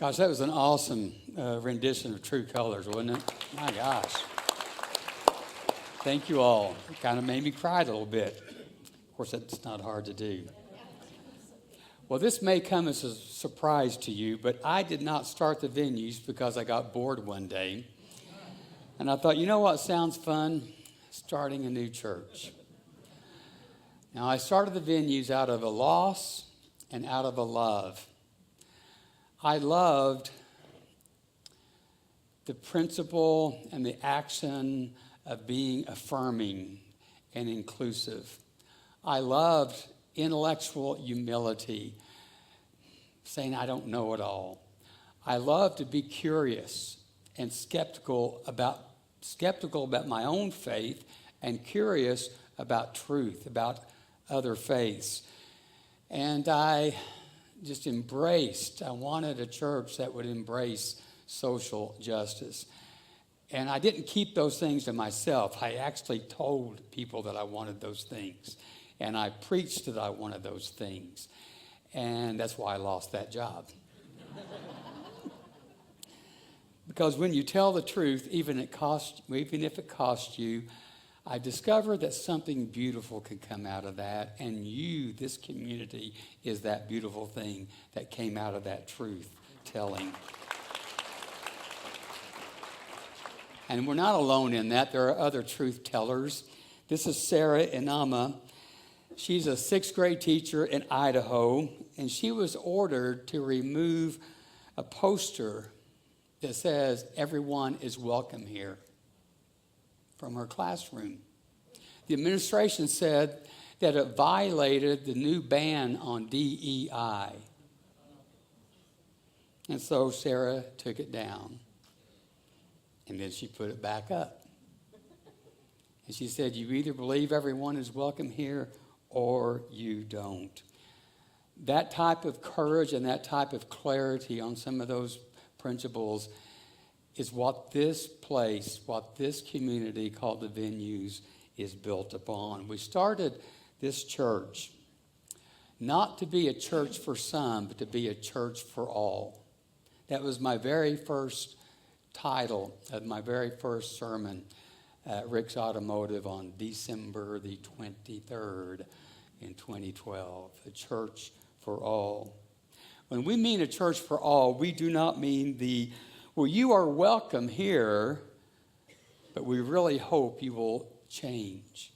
Gosh, that was an awesome rendition of True Colors, wasn't it? My gosh. Thank you all. It kind of made me cry a little bit. Of course, that's not hard to do. Well, this may come as a surprise to you, but I did not start the venues because I got bored one day. And I thought, you know what sounds fun? Starting a new church. Now, I started the venues out of a loss and out of a love. I loved the principle and the action of being affirming and inclusive. I loved intellectual humility, saying I don't know it all. I loved to be curious and skeptical about my own faith and curious about truth, about other faiths. And I just I wanted a church that would embrace social justice. And I didn't keep those things to myself. I actually told people that I wanted those things. And I preached that I wanted those things. And that's why I lost that job. Because when you tell the truth, even if it costs you, I discovered that something beautiful could come out of that. And you, this community, is that beautiful thing that came out of that truth telling. And we're not alone in that. There are other truth tellers. This is Sarah Inama. She's a 6th grade teacher in Idaho, and she was ordered to remove a poster that says, "Everyone is welcome here," from her classroom. The administration said that it violated the new ban on DEI. And so Sarah took it down. And then she put it back up. And she said, you either believe everyone is welcome here or you don't. That type of courage and that type of clarity on some of those principles is what this place, what this community called the Venues is built upon. We started this church not to be a church for some, but to be a church for all. That was my very first title of my very first sermon at Rick's Automotive on December the 23rd in 2012, a church for all. When we mean a church for all, we do not mean you are welcome here, but we really hope you will change.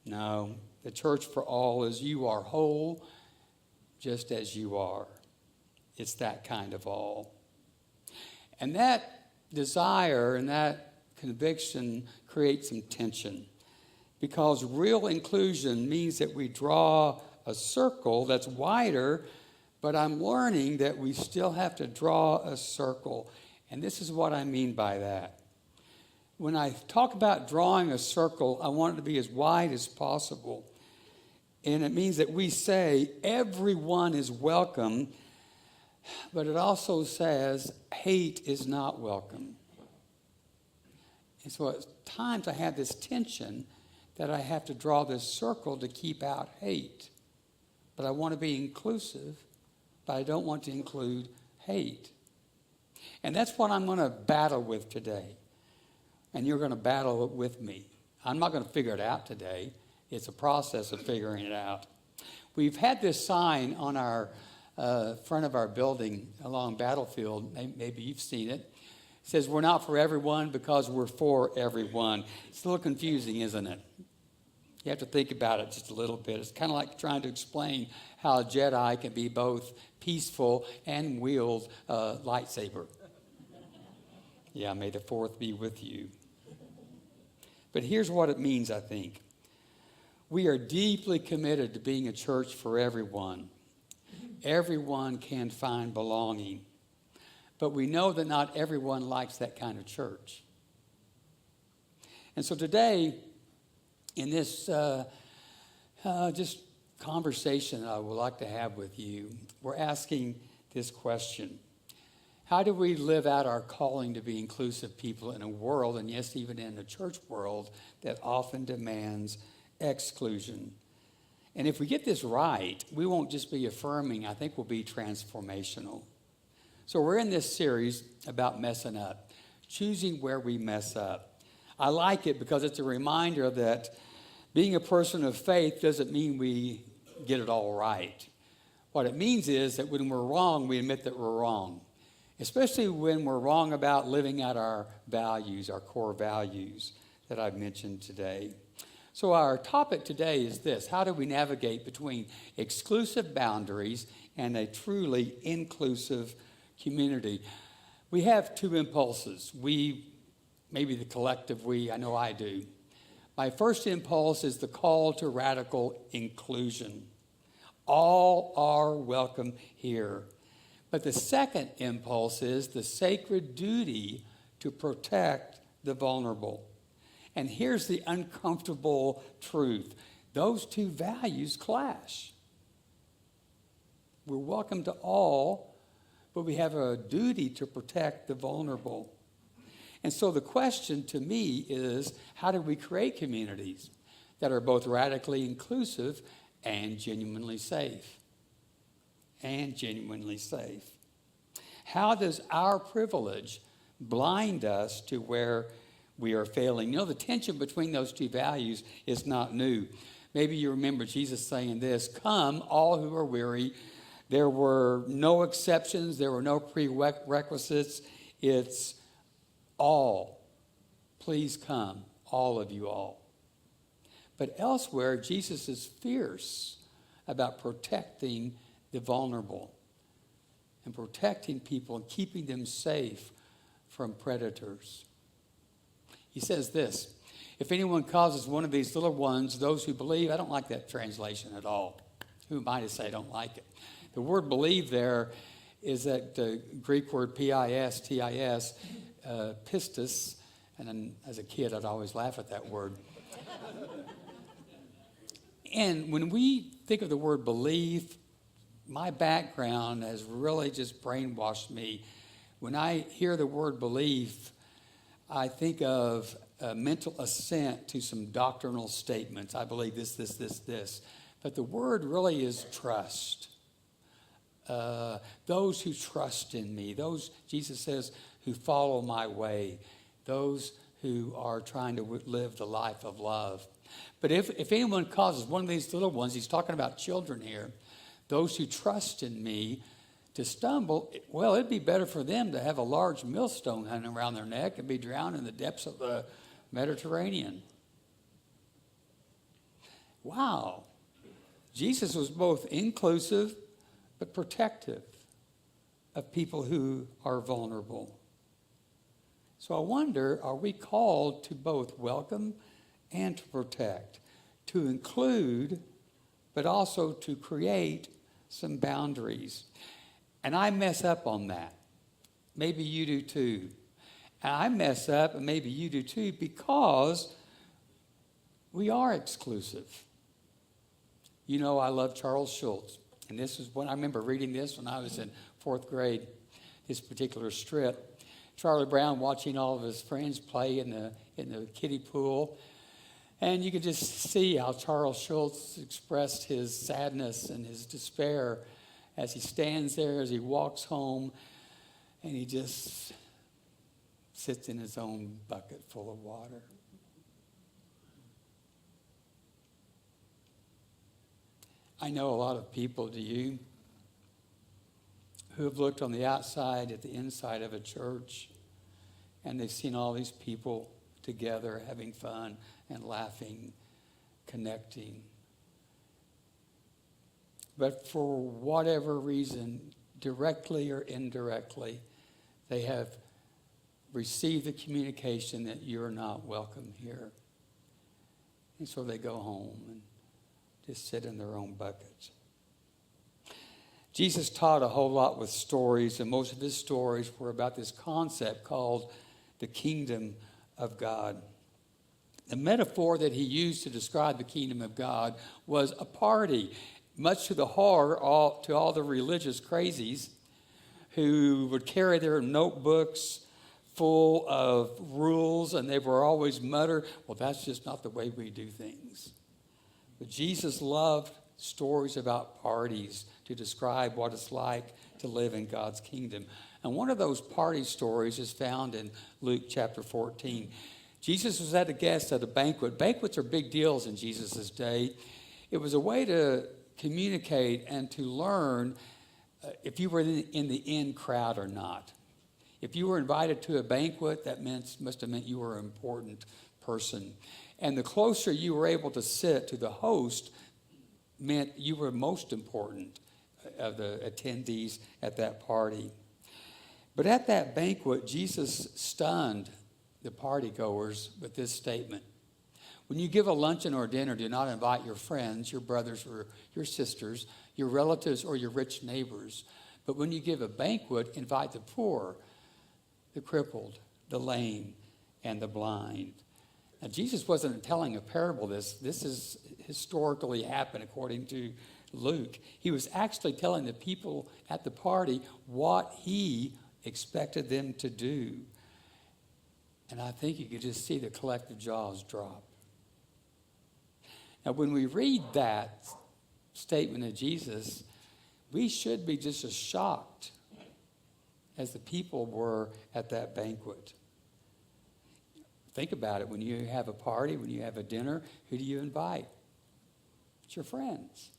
No, the church for all is you are whole just as you are. It's that kind of all. And that desire and that conviction creates some tension, because real inclusion means that we draw a circle that's wider, but I'm learning that we still have to draw a circle. And this is what I mean by that. When I talk about drawing a circle, I want it to be as wide as possible. And it means that we say everyone is welcome, but it also says hate is not welcome. And so at times I have this tension that I have to draw this circle to keep out hate. But I want to be inclusive, but I don't want to include hate. And that's what I'm going to battle with today. And you're going to battle it with me. I'm not going to figure it out today. It's a process of figuring it out. We've had this sign on our front of our building along Battlefield. Maybe you've seen it. It says, we're not for everyone because we're for everyone. It's a little confusing, isn't it? You have to think about it just a little bit. It's kind of like trying to explain how a Jedi can be both peaceful and wield a lightsaber. Yeah, may the fourth be with you. But here's what it means, I think. We are deeply committed to being a church for everyone. Everyone can find belonging. But we know that not everyone likes that kind of church. And so today, in this just conversation I would like to have with you, we're asking this question. How do we live out our calling to be inclusive people in a world, and yes, even in a church world, that often demands exclusion? And if we get this right, we won't just be affirming, I think we'll be transformational. So we're in this series about messing up, choosing where we mess up. I like it because it's a reminder that being a person of faith doesn't mean we get it all right. What it means is that when we're wrong, we admit that we're wrong, especially when we're wrong about living out our values, our core values that I've mentioned today. So our topic today is this: how do we navigate between exclusive boundaries and a truly inclusive community? We have two impulses. Maybe the collective we, I know I do. My first impulse is the call to radical inclusion. All are welcome here. But the second impulse is the sacred duty to protect the vulnerable. And here's the uncomfortable truth: those two values clash. We're welcome to all, but we have a duty to protect the vulnerable. And so the question to me is, how do we create communities that are both radically inclusive and genuinely safe? And genuinely safe. How does our privilege blind us to where we are failing? You know, the tension between those two values is not new. Maybe you remember Jesus saying this: "Come, all who are weary." There were no exceptions. There were no prerequisites. It's all. Please come, all of you all. But elsewhere, Jesus is fierce about protecting the vulnerable and protecting people and keeping them safe from predators. He says this: "If anyone causes one of these little ones, those who believe," I don't like that translation at all. Who am I to say I don't like it? The word believe there is that the Greek word pistis, pistis, and then as a kid I'd always laugh at that word. And when we think of the word believe, my background has really just brainwashed me. When I hear the word belief, I think of a mental assent to some doctrinal statements. I believe this, this, this, this. But the word really is trust. Those who trust in me, those, Jesus says, who follow my way, those who are trying to live the life of love. But if anyone causes one of these little ones, he's talking about children here, those who trust in me, to stumble, well, it'd be better for them to have a large millstone hanging around their neck and be drowned in the depths of the Mediterranean. Wow. Jesus was both inclusive but protective of people who are vulnerable. So I wonder, are we called to both welcome and to protect, to include, but also to create some boundaries? And I mess up on that. Maybe you do too. And I mess up, and maybe you do too, because we are exclusive. You know, I love Charles Schulz. And this is when I remember reading this when I was in fourth grade, this particular strip. Charlie Brown watching all of his friends play in the kiddie pool. And you could just see how Charles Schulz expressed his sadness and his despair as he stands there, as he walks home, and he just sits in his own bucket full of water. I know a lot of people, do you, who have looked on the outside at the inside of a church, and they've seen all these people together having fun and laughing, connecting. But for whatever reason, directly or indirectly, they have received the communication that you're not welcome here. And so they go home and just sit in their own buckets. Jesus taught a whole lot with stories, and most of his stories were about this concept called the kingdom of God. The metaphor that he used to describe the kingdom of God was a party, much to the horror to all the religious crazies who would carry their notebooks full of rules, and they were always mutter, well, that's just not the way we do things. But Jesus loved stories about parties to describe what it's like to live in God's kingdom. And one of those party stories is found in Luke chapter 14. Jesus was at a banquet. Banquets are big deals in Jesus' day. It was a way to communicate and to learn if you were in the in crowd or not. If you were invited to a banquet, that must have meant you were an important person. And the closer you were able to sit to the host meant you were most important of the attendees at that party. But at that banquet, Jesus stunned the partygoers with this statement. When you give a luncheon or dinner, do not invite your friends, your brothers or your sisters, your relatives or your rich neighbors. But when you give a banquet, invite the poor, the crippled, the lame, and the blind. Now, Jesus wasn't telling a parable. This is historically happened according to Luke. He was actually telling the people at the party what he expected them to do. And I think you could just see the collective jaws drop. Now, when we read that statement of Jesus, we should be just as shocked as the people were at that banquet. Think about it. When you have a party, when you have a dinner, who do you invite? It's your friends.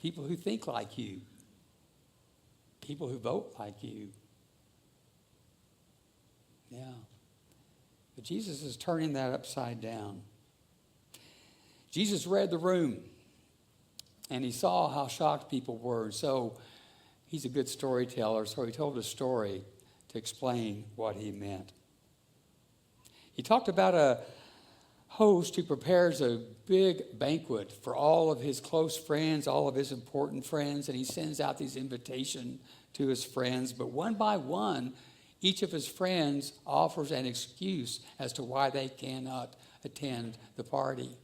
People who think like you. People who vote like you. Yeah. But Jesus is turning that upside down. Jesus read the room, and he saw how shocked people were. So he's a good storyteller, so he told a story to explain what he meant. He talked about a host who prepares a big banquet for all of his close friends, all of his important friends, and he sends out these invitations to his friends. But one by one, each of his friends offers an excuse as to why they cannot attend the party.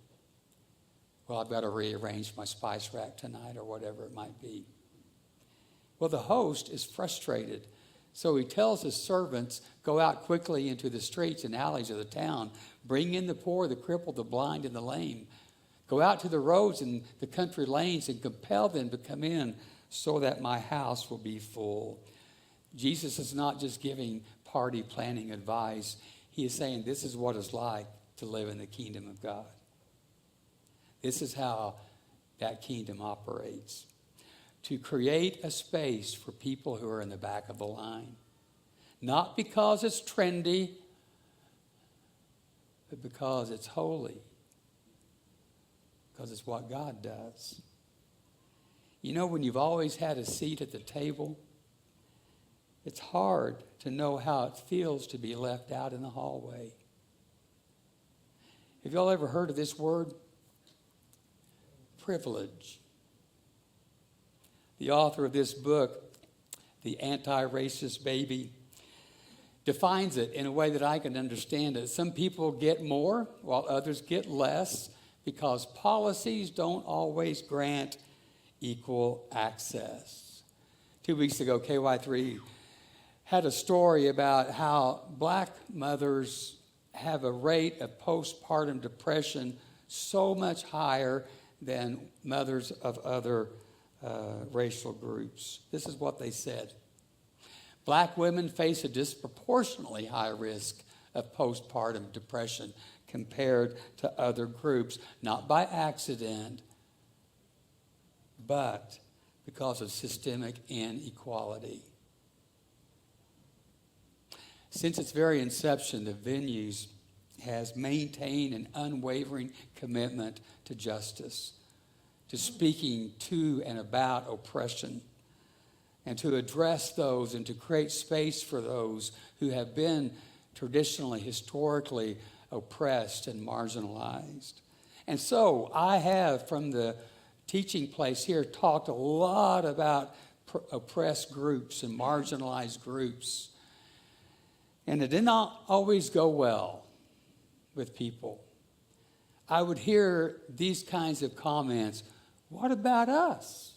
Well, I've got to rearrange my spice rack tonight, or whatever it might be. Well, the host is frustrated. So he tells his servants, go out quickly into the streets and alleys of the town. Bring in the poor, the crippled, the blind, and the lame. Go out to the roads and the country lanes and compel them to come in so that my house will be full. Jesus is not just giving party planning advice. He is saying this is what it's like to live in the kingdom of God. This is how that kingdom operates. To create a space for people who are in the back of the line. Not because it's trendy, but because it's holy. Because it's what God does. You know, when you've always had a seat at the table, it's hard to know how it feels to be left out in the hallway. Have y'all ever heard of this word? Privilege. The author of this book, The Anti-Racist Baby, defines it in a way that I can understand it. Some people get more while others get less because policies don't always grant equal access. 2 weeks ago, KY3 had a story about how black mothers have a rate of postpartum depression so much higher than mothers of other racial groups. This is what they said. Black women face a disproportionately high risk of postpartum depression compared to other groups, not by accident, but because of systemic inequality. Since its very inception, the Venues has maintained an unwavering commitment to justice, to speaking to and about oppression, and to address those and to create space for those who have been traditionally, historically oppressed and marginalized. And so I have, from the teaching place here, talked a lot about oppressed groups and marginalized groups. And it did not always go well with people. I would hear these kinds of comments. What about us?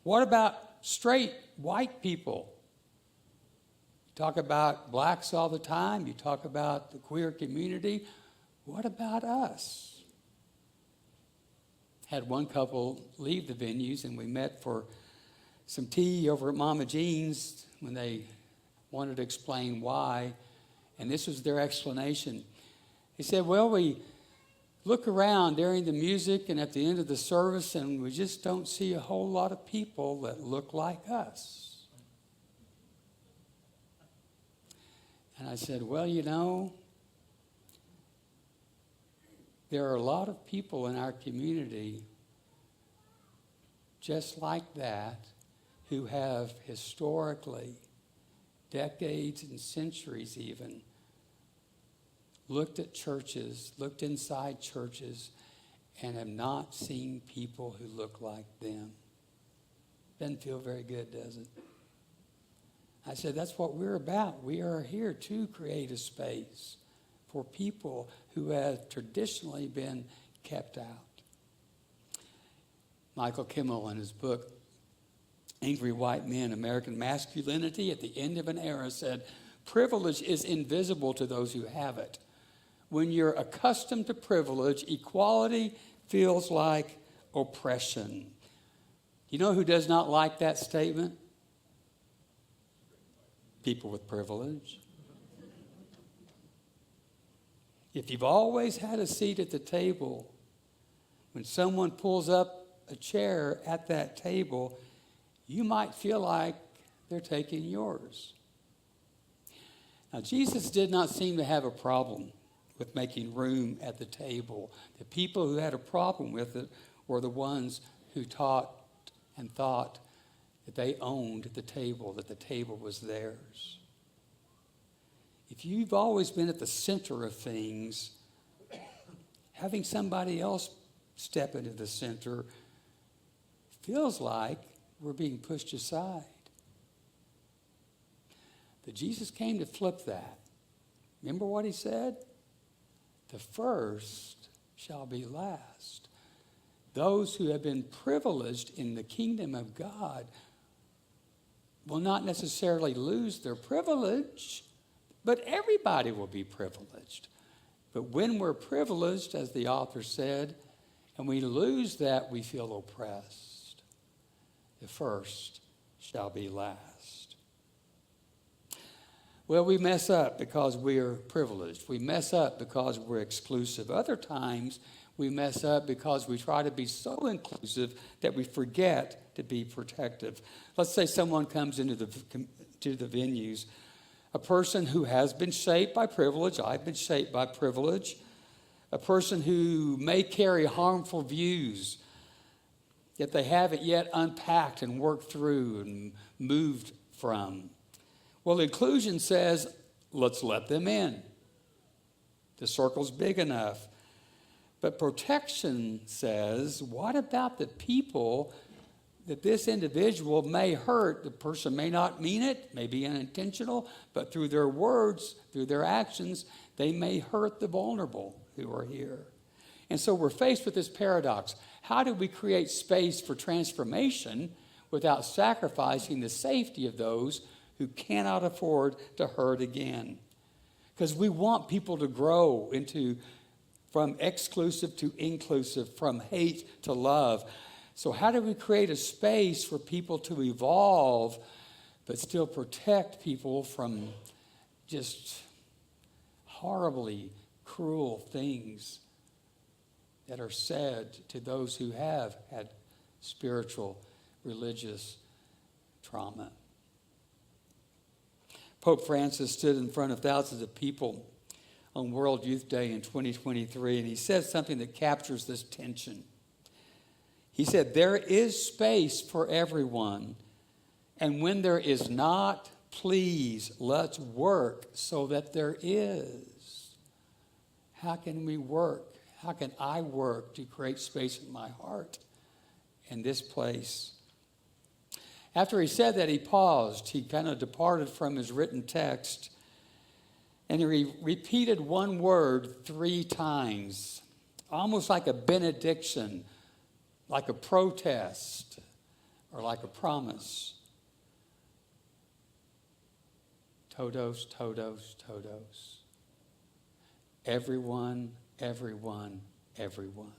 What about straight white people? You talk about blacks all the time. You talk about the queer community. What about us? had one couple leave the venues, and we met for some tea over at Mama Jean's when they wanted to explain why. And this was their explanation. He said, well, we look around during the music and at the end of the service, and we just don't see a whole lot of people that look like us. And I said, well, you know, there are a lot of people in our community just like that who have historically, decades and centuries even, looked at churches, looked inside churches, and have not seen people who look like them. Doesn't feel very good, does it? I said, that's what we're about. We are here to create a space for people who have traditionally been kept out. Michael Kimmel, in his book, Angry White Men, American Masculinity at the End of an Era, said, privilege is invisible to those who have it. When you're accustomed to privilege, equality feels like oppression. You know who does not like that statement? People with privilege. If you've always had a seat at the table, when someone pulls up a chair at that table, you might feel like they're taking yours. Now, Jesus did not seem to have a problem with making room at the table. The people who had a problem with it were the ones who taught and thought that they owned the table, that the table was theirs. If you've always been at the center of things, having somebody else step into the center feels like we're being pushed aside. But Jesus came to flip that. Remember what he said? The first shall be last. Those who have been privileged in the kingdom of God will not necessarily lose their privilege, but everybody will be privileged. But when we're privileged, as the author said, and we lose that, we feel oppressed. The first shall be last. Well, we mess up because we are privileged. We mess up because we're exclusive. Other times, we mess up because we try to be so inclusive that we forget to be protective. Let's say someone comes into the venues, a person who has been shaped by privilege. I've been shaped by privilege. A person who may carry harmful views, yet they haven't yet unpacked and worked through and moved from. Well, inclusion says, let's let them in. The circle's big enough. But protection says, what about the people that this individual may hurt? The person may not mean it, may be unintentional, but through their words, through their actions, they may hurt the vulnerable who are here. And so we're faced with this paradox. How do we create space for transformation without sacrificing the safety of those who cannot afford to hurt again? Because we want people to grow from exclusive to inclusive, from hate to love. So how do we create a space for people to evolve, but still protect people from just horribly cruel things that are said to those who have had spiritual, religious trauma? Pope Francis stood in front of thousands of people on World Youth Day in 2023, and he said something that captures this tension. He said, there is space for everyone, and when there is not, please, let's work so that there is. How can we work? How can I work to create space in my heart in this place? After he said that, he paused. He kind of departed from his written text, and he repeated one word 3 times, almost like a benediction, like a protest, or like a promise. Todos, todos, todos. Everyone, everyone, everyone.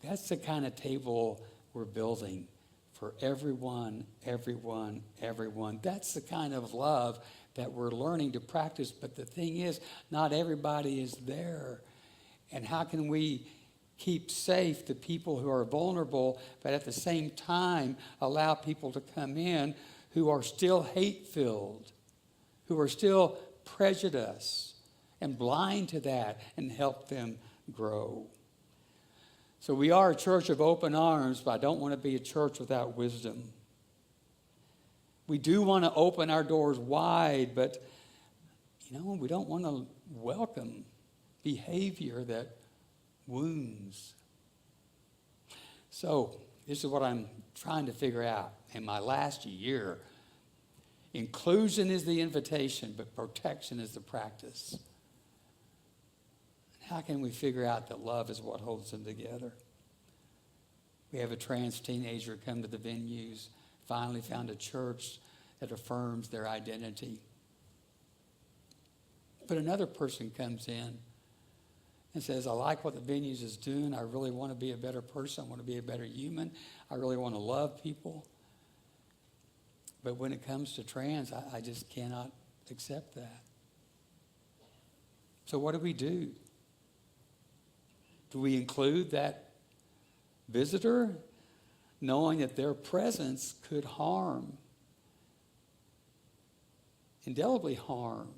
That's the kind of table we're building for everyone, everyone, everyone. That's the kind of love that we're learning to practice. But the thing is, not everybody is there. And how can we keep safe the people who are vulnerable, but at the same time allow people to come in who are still hate-filled, who are still prejudiced and blind to that, and help them grow? So we are a church of open arms, but I don't want to be a church without wisdom. We do want to open our doors wide, but we don't want to welcome behavior that wounds. So this is what I'm trying to figure out in my last year. Inclusion is the invitation, but protection is the practice. How can we figure out that love is what holds them together? We have a trans teenager come to the venues, finally found a church that affirms their identity. But another person comes in and says, I like what the venues is doing. I really want to be a better person. I want to be a better human. I really want to love people. But when it comes to trans, I just cannot accept that. So what do we do? Do we include that visitor, knowing that their presence could indelibly harm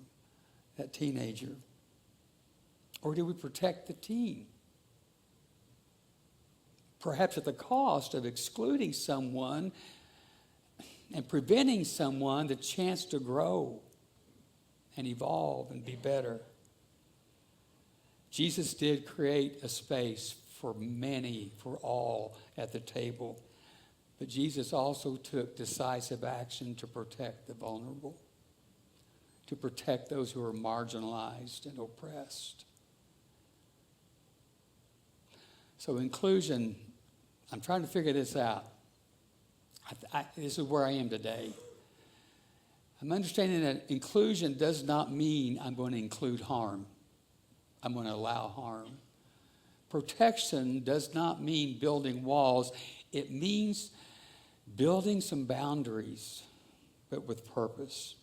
that teenager? Or do we protect the teen? Perhaps at the cost of excluding someone and preventing someone the chance to grow and evolve and be better. Jesus did create a space for many, for all at the table. But Jesus also took decisive action to protect the vulnerable, to protect those who are marginalized and oppressed. So inclusion, I'm trying to figure this out. This is where I am today. I'm understanding that inclusion does not mean I'm going to include harm. I'm going to allow harm. Protection does not mean building walls. It means building some boundaries, but with purpose.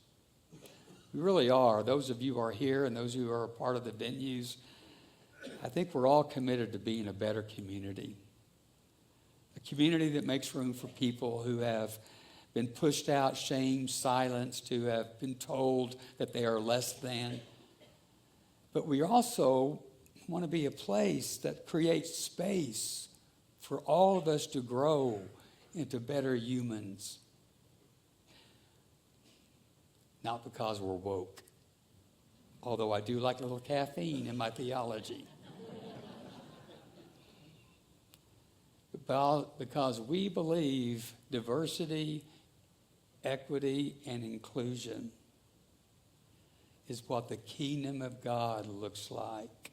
We really are. Those of you who are here and those who are a part of the venues, I think we're all committed to being a better community. A community that makes room for people who have been pushed out, shamed, silenced, who have been told that they are less than. But we also want to be a place that creates space for all of us to grow into better humans. Not because we're woke, although I do like a little caffeine in my theology. Because we believe diversity, equity, and inclusion is what the kingdom of God looks like.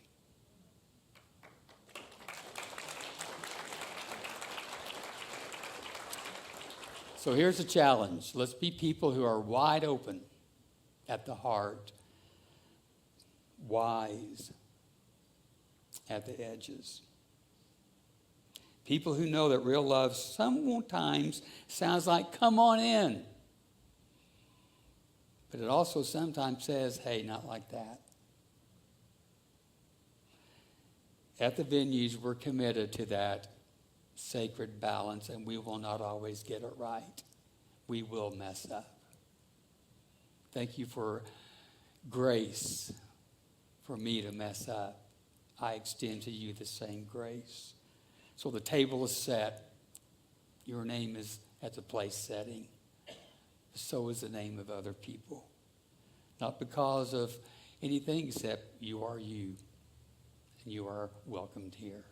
So here's a challenge. Let's be people who are wide open at the heart, wise at the edges. People who know that real love sometimes sounds like, come on in. But it also sometimes says, hey, not like that. At the venues, we're committed to that sacred balance, and we will not always get it right. We will mess up. Thank you for grace for me to mess up. I extend to you the same grace. So the table is set. Your name is at the place setting. So is the name of other people. Not because of anything except you are you. And you are welcomed here.